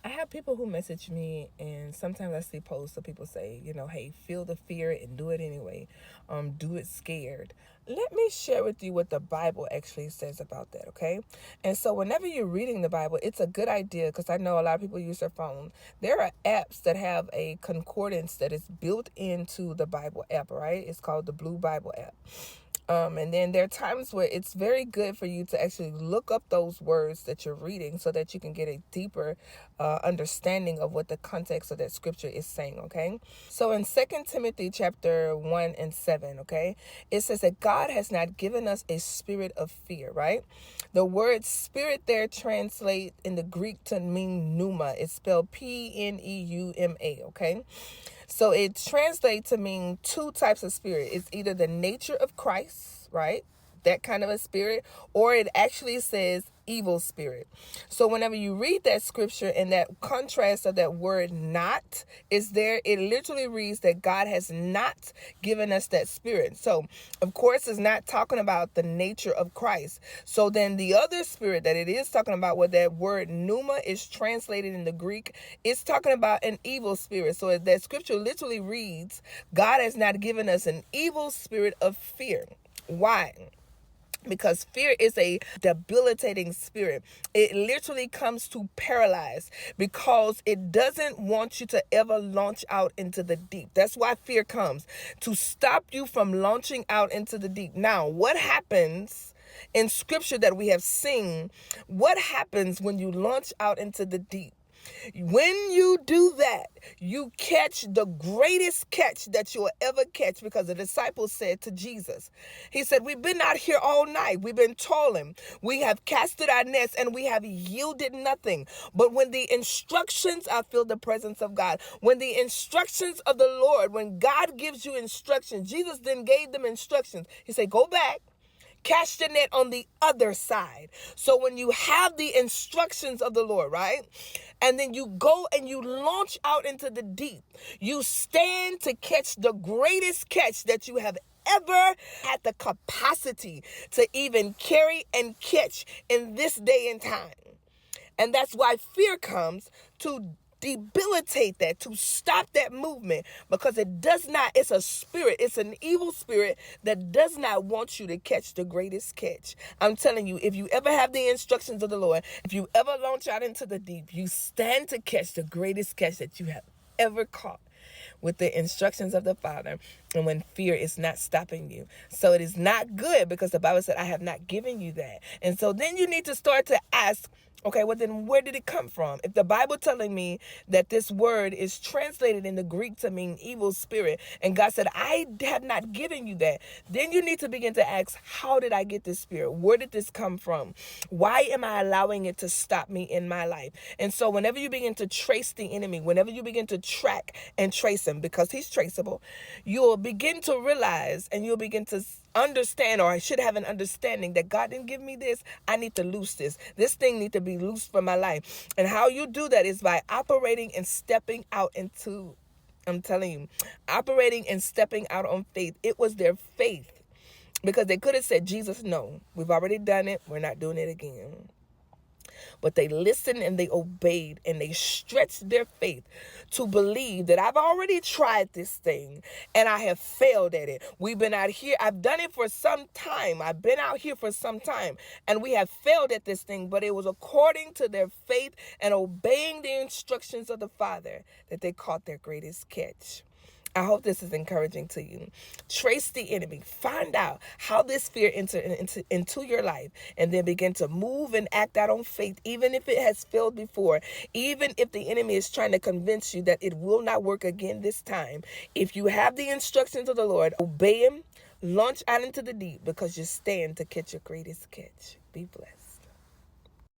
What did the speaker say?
I have people who message me, and sometimes I see posts of people say, hey, feel the fear and do it anyway. Do it scared. Let me share with you what the Bible actually says about that, okay? And so whenever you're reading the Bible, it's a good idea, because I know a lot of people use their phone. There are apps that have a concordance that is built into the Bible app, right? It's called the Blue Bible app. And then there are times where it's very good for you to actually look up those words that you're reading so that you can get a deeper understanding of what the context of that scripture is saying, okay? So in 2 Timothy chapter 1 and 7, okay, it says that God has not given us a spirit of fear, right? The word spirit there translate in the Greek to mean pneuma. It's spelled Pneuma, okay? So it translates to mean two types of spirit. It's either the nature of Christ, right? That kind of a spirit, or it actually says evil spirit. So whenever you read that scripture and that contrast of that word not is there, it literally reads that God has not given us that spirit. So of course it's not talking about the nature of Christ. So then the other spirit that it is talking about, where that word pneuma is translated in the Greek, it's talking about an evil spirit. So that scripture literally reads, God has not given us an evil spirit of fear. Why? Because fear is a debilitating spirit. It literally comes to paralyze, because it doesn't want you to ever launch out into the deep. That's why fear comes, to stop you from launching out into the deep. Now, what happens in scripture that we have seen? What happens when you launch out into the deep? When you do that, you catch the greatest catch that you'll ever catch, because the disciples said to Jesus, he said, we've been out here all night. We've been toiling. We have casted our nets and we have yielded nothing. But when the instructions, I feel the presence of God. When the instructions of the Lord, when God gives you instructions, Jesus then gave them instructions. He said, go back. Cast your net on the other side. So when you have the instructions of the Lord, right? And then you go and you launch out into the deep, you stand to catch the greatest catch that you have ever had the capacity to even carry and catch in this day and time. And that's why fear comes, to debilitate that, to stop that movement, because it's a spirit, it's an evil spirit that does not want you to catch the greatest catch. I'm telling you, if you ever have the instructions of the Lord, if you ever launch out into the deep, you stand to catch the greatest catch that you have ever caught with the instructions of the Father, and when fear is not stopping you. So it is not good, because the Bible said, I have not given you that. And so then you need to start to ask, okay, well then where did it come from? If the Bible telling me that this word is translated in the Greek to mean evil spirit, and God said, I have not given you that, then you need to begin to ask, how did I get this spirit? Where did this come from? Why am I allowing it to stop me in my life? And so whenever you begin to trace the enemy, whenever you begin to track and trace him, because he's traceable, you'll begin to realize, and you'll begin to understand, or I should have an understanding, that God didn't give me this. I need to loose this. This thing need to be loosed from my life. And how you do that is by operating and stepping out into, I'm telling you, operating and stepping out on faith. It was their faith, because they could have said, Jesus, no, we've already done it. We're not doing it again. But they listened and they obeyed, and they stretched their faith to believe that I've already tried this thing and I have failed at it. We've been out here. I've done it for some time. I've been out here for some time, and we have failed at this thing. But it was according to their faith and obeying the instructions of the Father that they caught their greatest catch. I hope this is encouraging to you. Trace the enemy. Find out how this fear entered into your life, and then begin to move and act out on faith, even if it has failed before, even if the enemy is trying to convince you that it will not work again this time. If you have the instructions of the Lord, obey him, launch out into the deep, because you stand to catch your greatest catch. Be blessed.